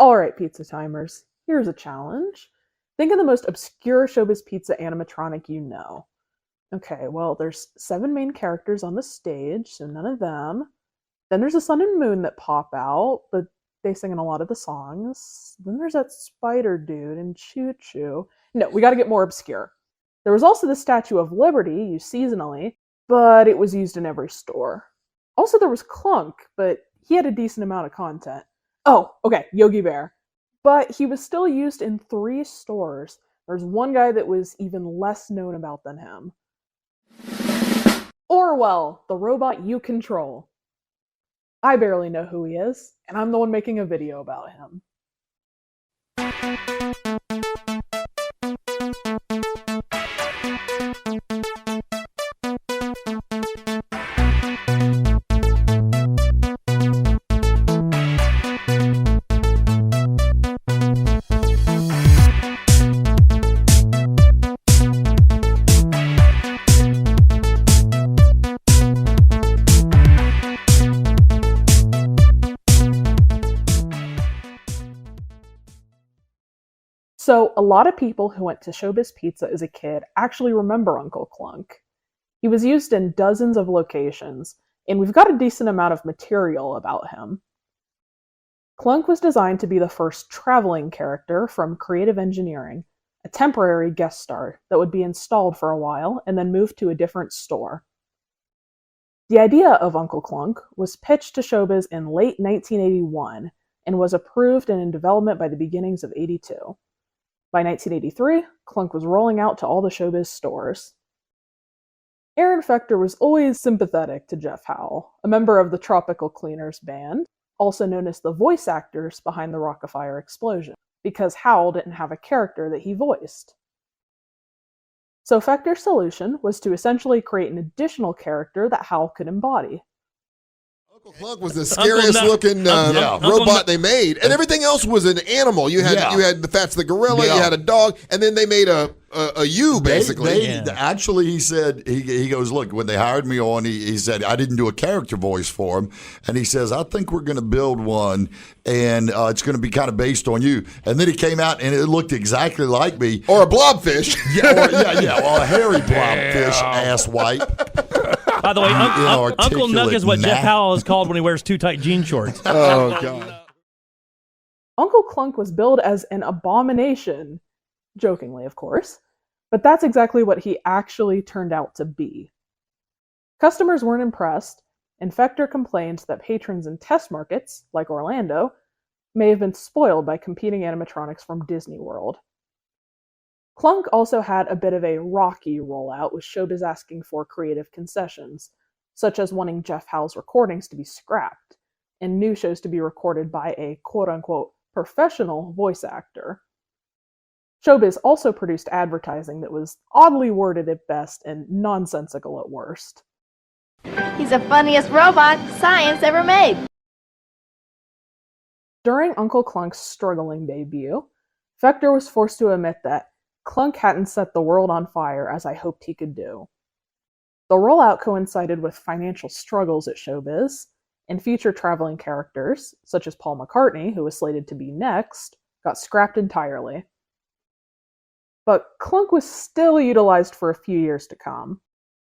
Alright, pizza timers, here's a challenge. Think of the most obscure ShowBiz Pizza animatronic you know. Okay, well, there's 7 main characters on the stage, so none of them. Then there's a sun and moon that pop out, but they sing in a lot of the songs. Then there's that spider dude and Choo Choo. No, we gotta get more obscure. There was also the Statue of Liberty, used seasonally, but it was used in every store. Also, there was Clunk, but he had a decent amount of content. Oh, okay, Yogi Bear. But he was still used in 3 stores. There's one guy that was even less known about than him. Orwell, the robot you control. I barely know who he is, and I'm the one making a video about him. So, a lot of people who went to ShowBiz Pizza as a kid actually remember Uncle Clunk. He was used in dozens of locations, and we've got a decent amount of material about him. Clunk was designed to be the first traveling character from Creative Engineering, a temporary guest star that would be installed for a while and then moved to a different store. The idea of Uncle Clunk was pitched to ShowBiz in late 1981 and was approved and in development by the beginnings of '82. By 1983, Clunk was rolling out to all the ShowBiz stores. Aaron Fechter was always sympathetic to Jeff Howell, a member of the Tropical Cleaners band, also known as the voice actors behind the Rockafire explosion, because Howell didn't have a character that he voiced. So Fechter's solution was to essentially create an additional character that Howell could embody. Uncle Clunk was the scariest looking robot they made, and everything else was an animal. You had the Fats the gorilla, you had a dog, and then they made a you basically. Actually, he said he goes, look, when they hired me on, he said I didn't do a character voice for him, and he says I think we're going to build one, and it's going to be kind of based on you. And then he came out and it looked exactly like me, or a blobfish, or a hairy blobfish ass wipe. By the way, Uncle Nuck is what Jeff Howell is called when he wears too tight jean shorts. Oh, God. Uncle Clunk was billed as an abomination, jokingly, of course, but that's exactly what he actually turned out to be. Customers weren't impressed, and Fechter complained that patrons in test markets, like Orlando, may have been spoiled by competing animatronics from Disney World. Clunk also had a bit of a rocky rollout, with ShowBiz asking for creative concessions, such as wanting Jeff Howell's recordings to be scrapped, and new shows to be recorded by a quote-unquote professional voice actor. ShowBiz also produced advertising that was oddly worded at best and nonsensical at worst. He's the funniest robot science ever made. During Uncle Clunk's struggling debut, Fechter was forced to admit that Clunk hadn't set the world on fire as I hoped he could do. The rollout coincided with financial struggles at ShowBiz, and future traveling characters, such as Paul McCartney, who was slated to be next, got scrapped entirely. But Clunk was still utilized for a few years to come.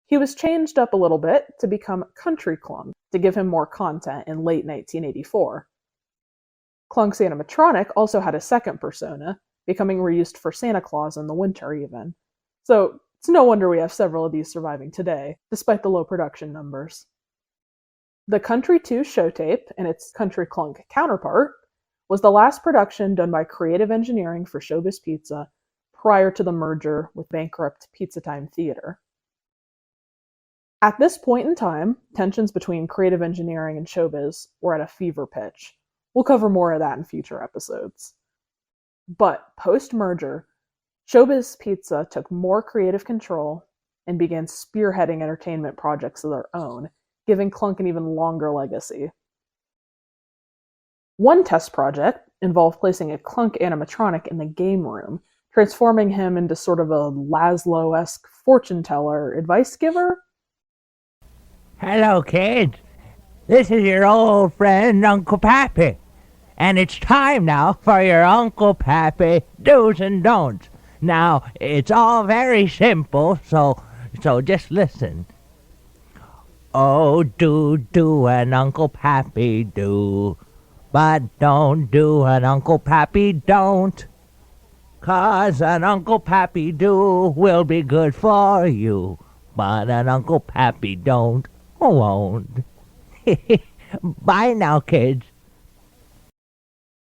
He was changed up a little bit to become Country Clunk to give him more content in late 1984. Clunk's animatronic also had a second persona, becoming reused for Santa Claus in the winter even. So it's no wonder we have several of these surviving today, despite the low production numbers. The Country 2 show tape, and its Country Clunk counterpart, was the last production done by Creative Engineering for ShowBiz Pizza prior to the merger with bankrupt Pizza Time Theater. At this point in time, tensions between Creative Engineering and ShowBiz were at a fever pitch. We'll cover more of that in future episodes. But post-merger, ShowBiz Pizza took more creative control and began spearheading entertainment projects of their own, giving Clunk an even longer legacy. One test project involved placing a Clunk animatronic in the game room, transforming him into sort of a Laszlo-esque fortune teller advice giver. Hello, kids. This is your old friend, Uncle Pappy. And it's time now for your Uncle Pappy do's and don'ts. Now, it's all very simple, so just listen. Oh, do an Uncle Pappy do, but don't do an Uncle Pappy don't. 'Cause an Uncle Pappy do will be good for you, but an Uncle Pappy don't won't. Bye now, kids.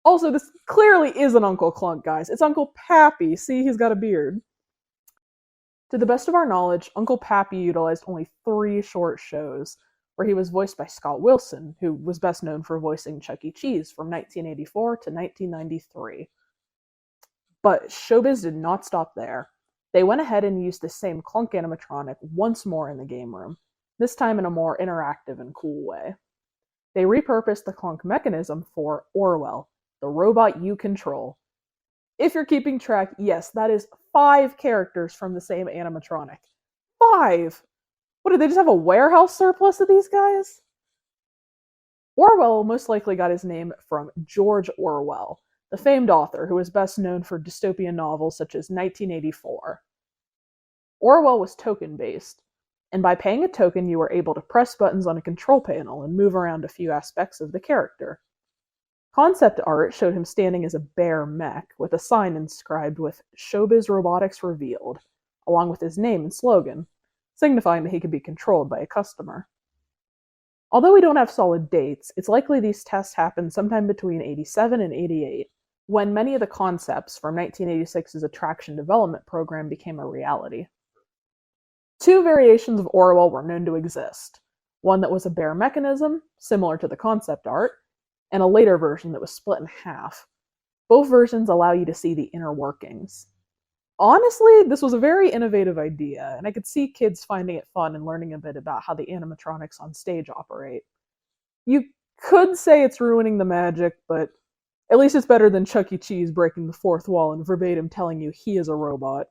Also, this clearly isn't Uncle Clunk, guys. It's Uncle Pappy. See, he's got a beard. To the best of our knowledge, Uncle Pappy utilized only 3 short shows, where he was voiced by Scott Wilson, who was best known for voicing Chuck E. Cheese from 1984 to 1993. But ShowBiz did not stop there. They went ahead and used the same Clunk animatronic once more in the game room, this time in a more interactive and cool way. They repurposed the Clunk mechanism for Orwell, the robot you control. If you're keeping track, yes, that is 5 characters from the same animatronic. 5! What, did they just have a warehouse surplus of these guys? Orwell most likely got his name from George Orwell, the famed author who is best known for dystopian novels such as 1984. Orwell was token-based, and by paying a token you were able to press buttons on a control panel and move around a few aspects of the character. Concept art showed him standing as a bear mech with a sign inscribed with "Showbiz Robotics Revealed," along with his name and slogan, signifying that he could be controlled by a customer. Although we don't have solid dates, it's likely these tests happened sometime between 87 and 88, when many of the concepts from 1986's attraction development program became a reality. 2 variations of Orwell were known to exist, one that was a bear mechanism, similar to the concept art, and a later version that was split in half. Both versions allow you to see the inner workings. Honestly, this was a very innovative idea, and I could see kids finding it fun and learning a bit about how the animatronics on stage operate. You could say it's ruining the magic, but at least it's better than Chuck E. Cheese breaking the 4th wall and verbatim telling you he is a robot.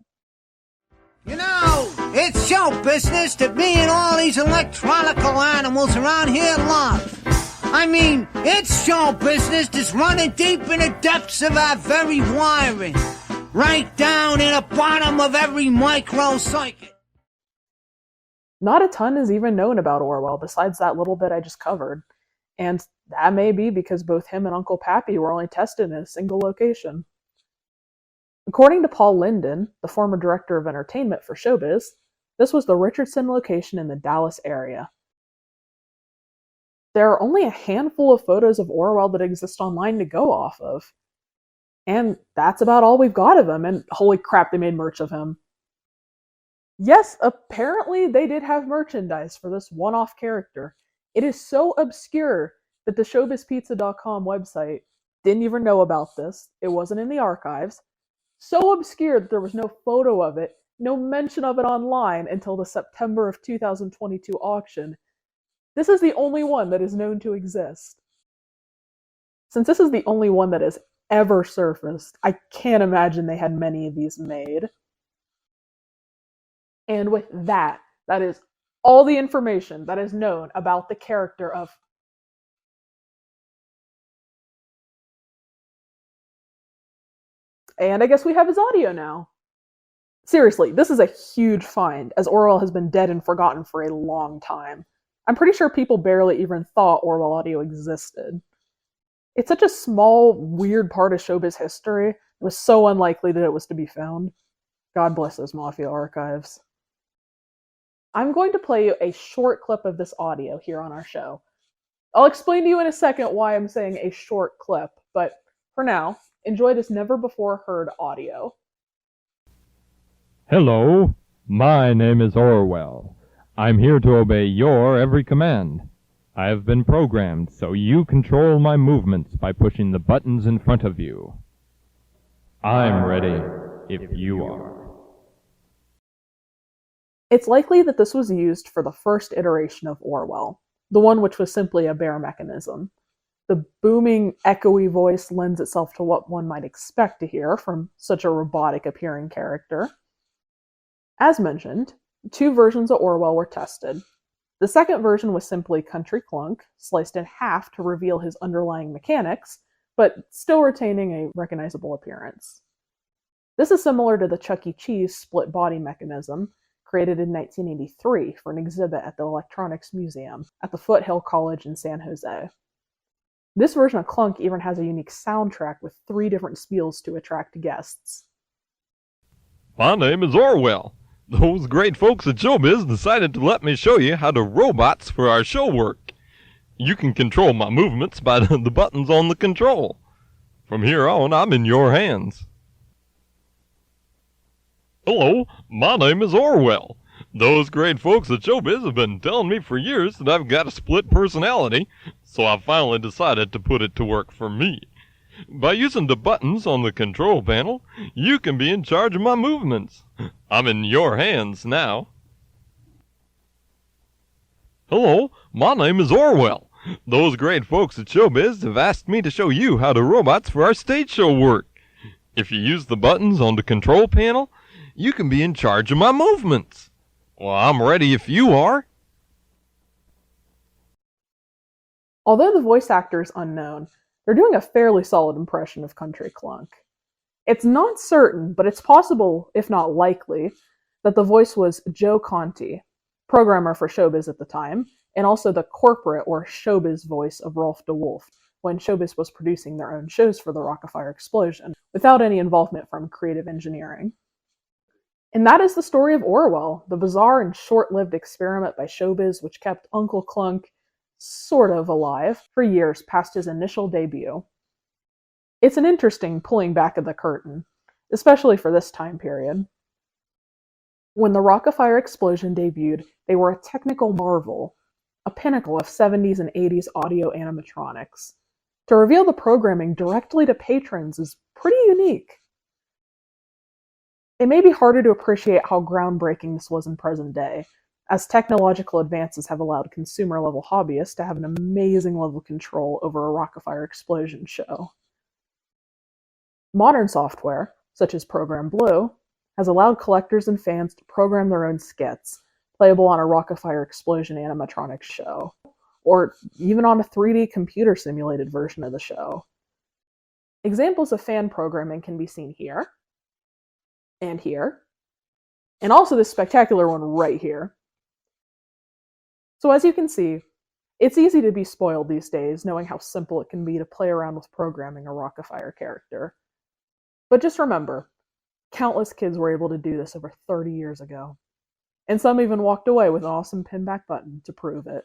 You know, it's show business that me and all these electronical animals around here love. I mean, it's show business that's running deep in the depths of our very wiring. Right down in the bottom of every micro-circuit. Not a ton is even known about Orwell besides that little bit I just covered. And that may be because both him and Uncle Pappy were only tested in a single location. According to Paul Linden, the former director of entertainment for ShowBiz, this was the Richardson location in the Dallas area. There are only a handful of photos of Orwell that exist online to go off of. And that's about all we've got of him, and holy crap, they made merch of him. Yes, apparently they did have merchandise for this one-off character. It is so obscure that the ShowBizPizza.com website didn't even know about this. It wasn't in the archives. So obscure that there was no photo of it, no mention of it online until the September of 2022 auction. This is the only one that is known to exist. Since this is the only one that has ever surfaced, I can't imagine they had many of these made. And with that is all the information that is known about the character of and I guess we have his audio now. Seriously, this is a huge find, as Orwell has been dead and forgotten for a long time. I'm pretty sure people barely even thought Orwell audio existed. It's such a small, weird part of showbiz history. It was so unlikely that it was to be found. God bless those Mafia archives. I'm going to play you a short clip of this audio here on our show. I'll explain to you in a second why I'm saying a short clip, but for now, enjoy this never-before-heard audio. Hello, my name is Orwell. I'm here to obey your every command. I have been programmed so you control my movements by pushing the buttons in front of you. I'm ready if you are. It's likely that this was used for the first iteration of Orwell, the one which was simply a bear mechanism. The booming, echoey voice lends itself to what one might expect to hear from such a robotic-appearing character. As mentioned, 2 versions of Orwell were tested. The second version was simply Country Clunk, sliced in half to reveal his underlying mechanics, but still retaining a recognizable appearance. This is similar to the Chuck E. Cheese split body mechanism created in 1983 for an exhibit at the Electronics Museum at the Foothill College in San Jose. This version of Clunk even has a unique soundtrack with 3 different spiels to attract guests. My name is Orwell. Those great folks at ShowBiz decided to let me show you how to robots for our show work. You can control my movements by the buttons on the control. From here on, I'm in your hands. Hello, my name is Orwell. Those great folks at ShowBiz have been telling me for years that I've got a split personality, so I finally decided to put it to work for me. By using the buttons on the control panel, you can be in charge of my movements. I'm in your hands now. Hello, my name is Orwell. Those great folks at ShowBiz have asked me to show you how to robots for our stage show work. If you use the buttons on the control panel, you can be in charge of my movements. Well, I'm ready if you are. Although the voice actor is unknown, they're doing a fairly solid impression of Country Clunk. It's not certain, but it's possible, if not likely, that the voice was Joe Conti, programmer for ShowBiz at the time, and also the corporate or showbiz voice of Rolf DeWolf when ShowBiz was producing their own shows for the Rock-afire Explosion, without any involvement from creative engineering. And that is the story of Orwell, the bizarre and short-lived experiment by ShowBiz which kept Uncle Clunk sort of alive for years past his initial debut. It's an interesting pulling back of the curtain, especially for this time period. When the Rock-afire Explosion debuted, they were a technical marvel, a pinnacle of 70s and 80s audio animatronics. To reveal the programming directly to patrons is pretty unique. It may be harder to appreciate how groundbreaking this was in present day, as technological advances have allowed consumer-level hobbyists to have an amazing level of control over a Rock-afire Explosion show. Modern software, such as Program Blue, has allowed collectors and fans to program their own skits, playable on a Rock-afire Explosion animatronics show, or even on a 3D computer-simulated version of the show. Examples of fan programming can be seen here, and here, and also this spectacular one right here. So as you can see, it's easy to be spoiled these days, knowing how simple it can be to play around with programming a Rock-afire character. But just remember, countless kids were able to do this over 30 years ago, and some even walked away with an awesome pinback button to prove it.